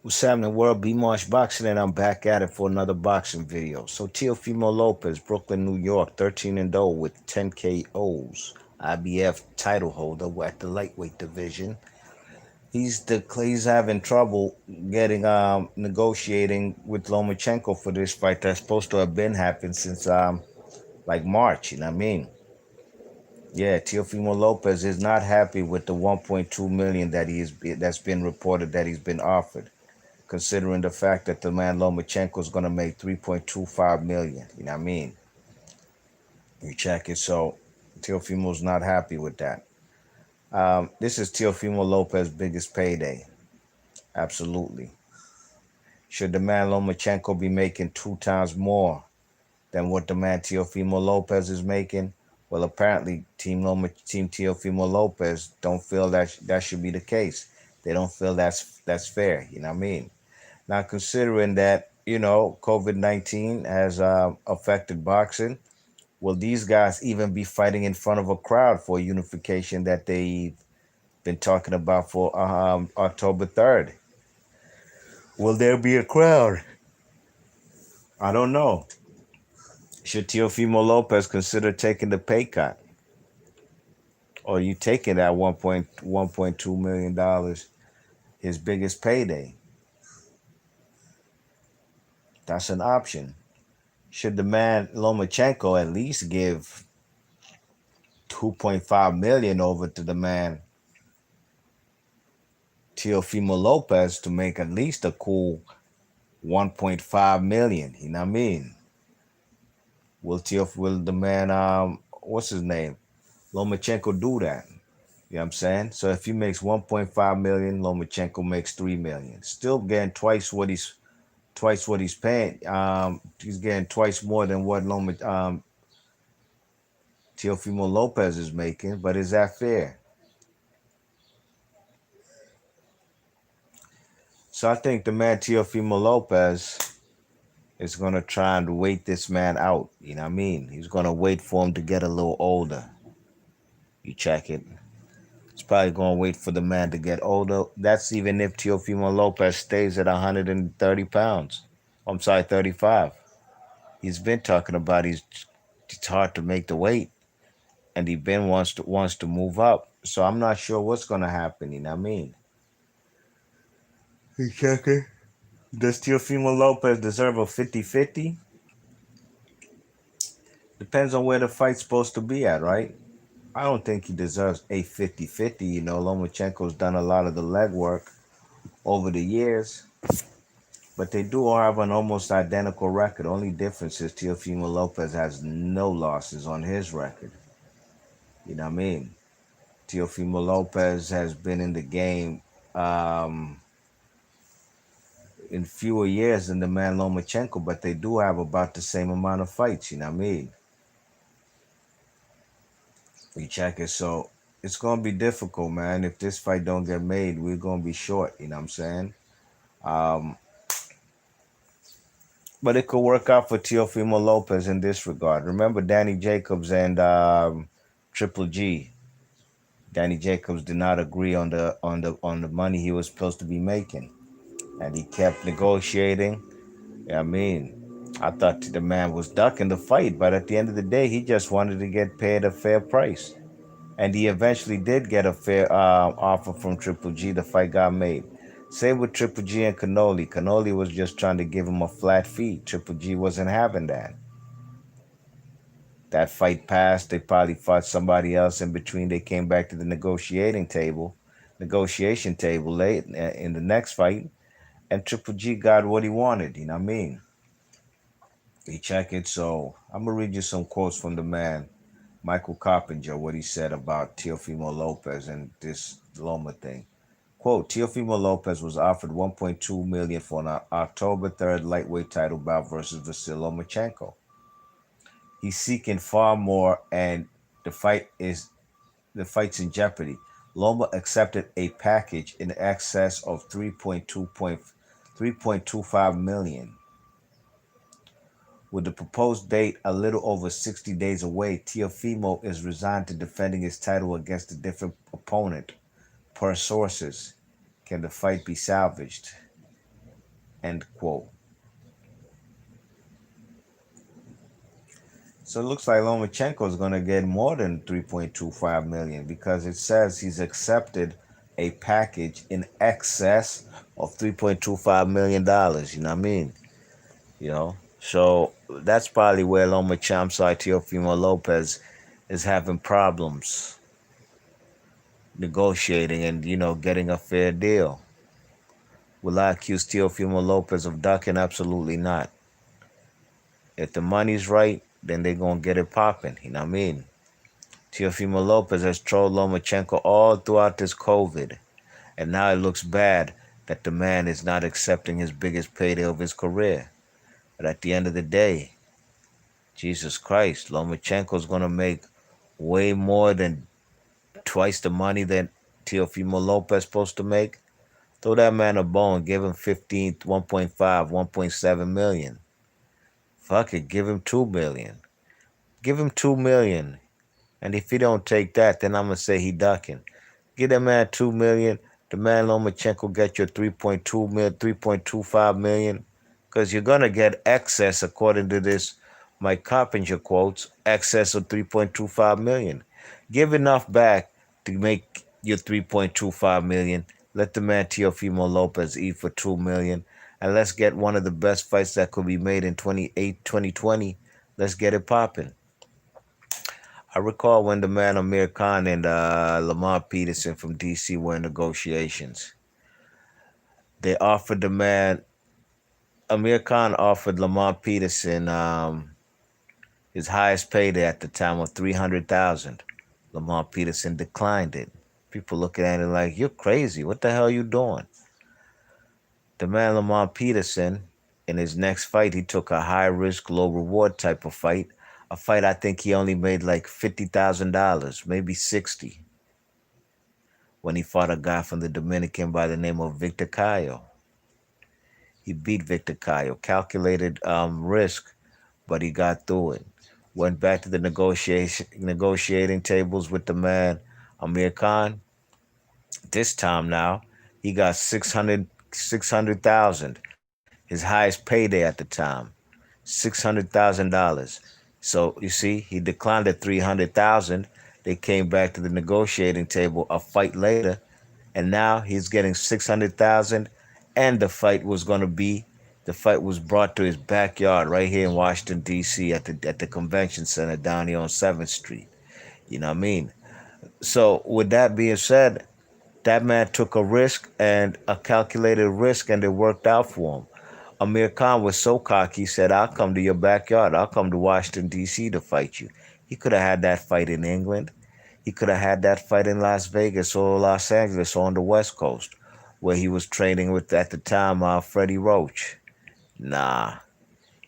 What's happening, world? B Marsh Boxing, and I'm back at it for another boxing video. So, Teofimo Lopez, Brooklyn, New York, 13-0 with 10 KOs. IBF title holder at the lightweight division. He's having trouble getting negotiating with Lomachenko for this fight that's supposed to have been happening since like March. You know what I mean? Yeah, Teofimo Lopez is not happy with the 1.2 million that's been reported that he's been offered, considering the fact that the man Lomachenko is going to make 3.25 million. You know what I mean? You check it. So Teofimo's not happy with that. This is Teofimo Lopez's biggest payday. Absolutely. Should the man Lomachenko be making 2 times more than what the man Teofimo Lopez is making? Well, apparently, Team Teofimo Lopez don't feel that should be the case. They don't feel that's fair. You know what I mean? Now, considering that, COVID-19 has affected boxing, will these guys even be fighting in front of a crowd for unification that they've been talking about for October 3rd? Will there be a crowd? I don't know. Should Teofimo Lopez consider taking the pay cut? Or are you taking that $1.2 million, his biggest payday? That's an option. Should the man Lomachenko at least give 2.5 million over to the man Teofimo Lopez to make at least a cool 1.5 million? You know what I mean? Will the man what's his name? Lomachenko do that? You know what I'm saying? So if he makes 1.5 million, Lomachenko makes 3 million. Still getting twice what he's paying. He's getting twice more than what Teofimo Lopez is making, but is that fair? So I think the man Teofimo Lopez is going to try and wait this man out. You know what I mean? He's going to wait for him to get a little older. You check it. He's probably going to wait for the man to get older. That's even if Teofimo Lopez stays at 130 pounds. I'm sorry, 35. He's been talking about it's hard to make the weight, and he been wants to move up. So I'm not sure what's going to happen. You know what I mean? You check it. Does Teofimo Lopez deserve a 50-50? Depends on where the fight's supposed to be at, right? I don't think he deserves a 50-50. Lomachenko's done a lot of the legwork over the years, but they do have an almost identical record. Only difference is Teofimo Lopez has no losses on his record. You know what I mean? Teofimo Lopez has been in the game um, in fewer years than the man Lomachenko, but they do have about the same amount of fights. You know what I mean? You check it. So it's gonna be difficult, man. If this fight don't get made, we're gonna be short. You know what I'm saying? Um, but it could work out for Teofimo Lopez in this regard. Remember Danny Jacobs and Triple G. Danny Jacobs did not agree on the money he was supposed to be making, and he kept negotiating. Yeah, I mean, I thought the man was ducking the fight, but at the end of the day, he just wanted to get paid a fair price. And he eventually did get a fair offer from Triple G. The fight got made. Same with Triple G and Cannoli. Cannoli was just trying to give him a flat fee. Triple G wasn't having that. That fight passed. They probably fought somebody else in between. They came back to the negotiation table late in the next fight, and Triple G got what he wanted. You know what I mean? You check it. So I'm gonna read you some quotes from the man Michael Coppinger, what he said about Teofimo Lopez and this Loma thing. Quote, Teofimo Lopez was offered 1.2 million for an October 3rd lightweight title bout versus Vasyl Lomachenko. He's seeking far more, and the fight is the fight's in jeopardy. Loma accepted a package in excess of 3.25 million. With the proposed date a little over 60 days away, Teofimo is resigned to defending his title against a different opponent. Per sources, can the fight be salvaged? End quote. So it looks like Lomachenko is going to get more than 3.25 million because it says he's accepted a package in excess of 3.25 million dollars. You know what I mean? You know, so that's probably where Lomachenko, sorry, Teofimo Lopez, is having problems negotiating and getting a fair deal. Will I accuse Teofimo Lopez of ducking? Absolutely not. If the money's right, then they're gonna get it popping. You know what I mean? Teofimo Lopez has trolled Lomachenko all throughout this COVID, and now it looks bad that the man is not accepting his biggest payday of his career. But at the end of the day, Jesus Christ, Lomachenko's gonna make way more than twice the money that Teofimo Lopez supposed to make. Throw that man a bone, give him 15, 1.5, 1.7 million. Fuck it, give him 2 million. Give him 2 million. And if he don't take that, then I'm gonna say he ducking. Give that man 2 million. The man Lomachenko get your 3.2 million, 3.25 million. Because you're gonna get excess according to this Mike Carpenter quotes, excess of 3.25 million. Give enough back to make your 3.25 million. Let the man Teofimo Lopez eat for 2 million. And let's get one of the best fights that could be made in 2020. Let's get it popping. I recall when the man Amir Khan and Lamar Peterson from DC were in negotiations. They offered the man Amir Khan offered Lamar Peterson his highest payday at the time of 300,000. Lamar Peterson declined it. People looking at it like you're crazy. What the hell you doing? The man Lamar Peterson, in his next fight, he took a high risk, low reward type of fight. A fight I think he only made like $50,000, maybe 60, when he fought a guy from the Dominican by the name of Victor Cayo. He beat Victor Cayo, calculated risk, but he got through it. Went back to the negotiating tables with the man Amir Khan. This time now, he got 600,000, his highest payday at the time, $600,000. So you see, he declined at 300,000. They came back to the negotiating table a fight later, and now he's getting 600,000. And the fight was brought to his backyard right here in Washington D.C. at the convention center down here on 7th Street. You know what I mean? So with that being said, that man took a risk and a calculated risk, and it worked out for him. Amir Khan was so cocky, he said, I'll come to your backyard. I'll come to Washington, D.C. to fight you. He could have had that fight in England. He could have had that fight in Las Vegas or Los Angeles or on the West Coast, where he was training with, at the time, Freddie Roach. Nah,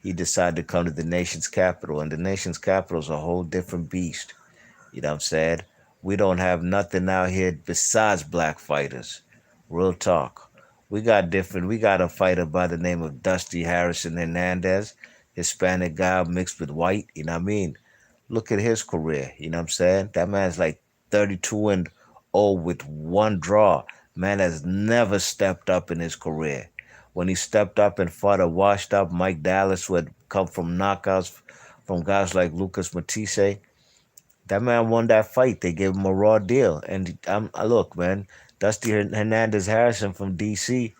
he decided to come to the nation's capital, and the nation's capital is a whole different beast. You know what I'm saying? We don't have nothing out here besides black fighters. Real talk. We got a fighter by the name of Dusty Harrison Hernandez, Hispanic guy mixed with white, you know what I mean? Look at his career, you know what I'm saying? That man's like 32 and 0 with one draw. Man has never stepped up in his career. When he stepped up and fought a washed up Mike Dallas who had come from knockouts from guys like Lucas Matisse, that man won that fight. They gave him a raw deal. And look, man, Dusty Hernandez Harrison from DC,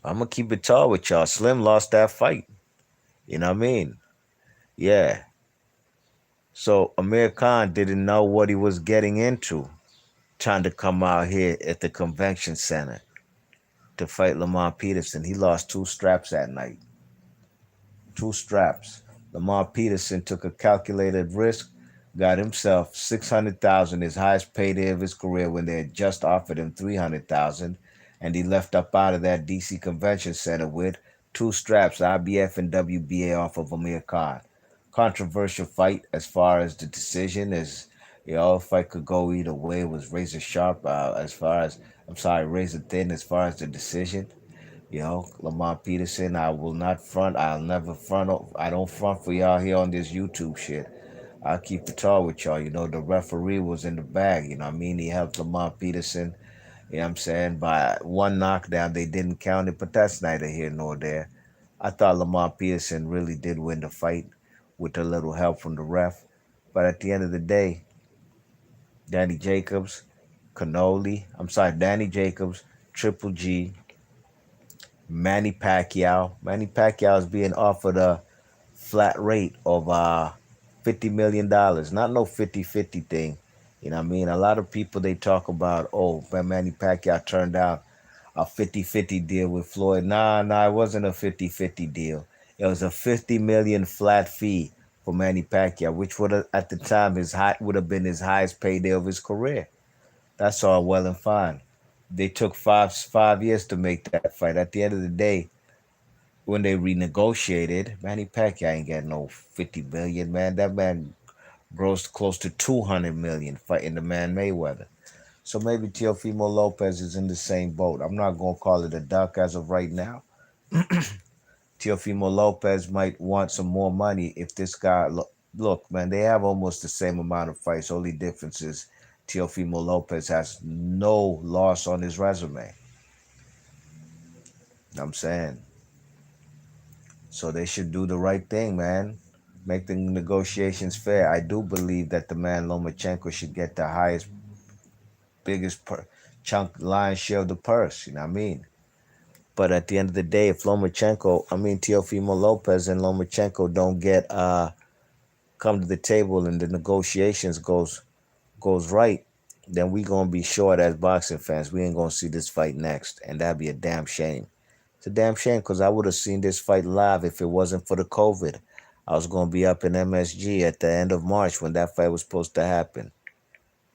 I'm going to keep it tall with y'all. Slim lost that fight. You know what I mean? Yeah. So Amir Khan didn't know what he was getting into trying to come out here at the convention center to fight Lamar Peterson. He lost 2 straps that night. 2 straps. Lamar Peterson took a calculated risk, got himself 600,000, his highest payday of his career, when they had just offered him 300,000, and he left up out of that DC Convention Center with 2 straps, IBF and WBA, off of Amir Khan. Controversial fight as far as the decision is. Fight could go either way. It was razor sharp as far as, I'm sorry, razor thin as far as the decision. Lamar Peterson, I will not front. I'll never front. I don't front for y'all here on this YouTube shit. I'll keep it tall with y'all. The referee was in the bag. You know what I mean? He helped Lamar Peterson, You know what I'm saying? By one knockdown, they didn't count it, but that's neither here nor there. I thought Lamar Pearson really did win the fight with a little help from the ref. But at the end of the day, Danny Jacobs, Danny Jacobs, Triple G, Manny Pacquiao. Manny Pacquiao is being offered a flat rate of $50 million. Not no 50-50 thing. You know what I mean? A lot of people they talk about, oh, Manny Pacquiao turned down a 50-50 deal with Floyd. Nah, it wasn't a 50-50 deal. It was a 50 million flat fee for Manny Pacquiao, which would have at the time his high would have been his highest payday of his career. That's all well and fine. They took five years to make that fight. At the end of the day, when they renegotiated, Manny Pacquiao ain't got no 50 million, man. That man grossed close to 200 million fighting the man Mayweather. So maybe Teofimo Lopez is in the same boat. I'm not gonna call it a duck as of right now. Teofimo Lopez might want some more money if this guy look, man, they have almost the same amount of fights. Only difference is Teofimo Lopez has no loss on his resume. I'm saying. So they should do the right thing, man. Make the negotiations fair. I do believe that the man Lomachenko should get the highest, biggest chunk, lion share of the purse. You know what I mean? But at the end of the day, if Teofimo Lopez and Lomachenko don't get come to the table and the negotiations goes right, then we gonna be short as boxing fans. We ain't gonna see this fight next, and that'd be a damn shame. It's a damn shame because I would have seen this fight live if it wasn't for the COVID. I was gonna be up in MSG at the end of March when that fight was supposed to happen.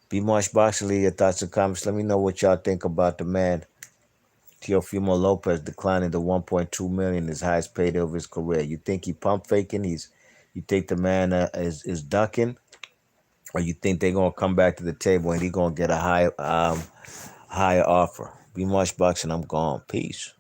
Be Marsh Boxing League, your thoughts and comments. Let me know what y'all think about the man Teofimo Lopez declining to 1.2 million, his highest payday of his career. You think he pump faking? You think the man is ducking, or you think they're gonna come back to the table and he gonna get a higher offer? Be Marsh Boxing. I'm gone. Peace.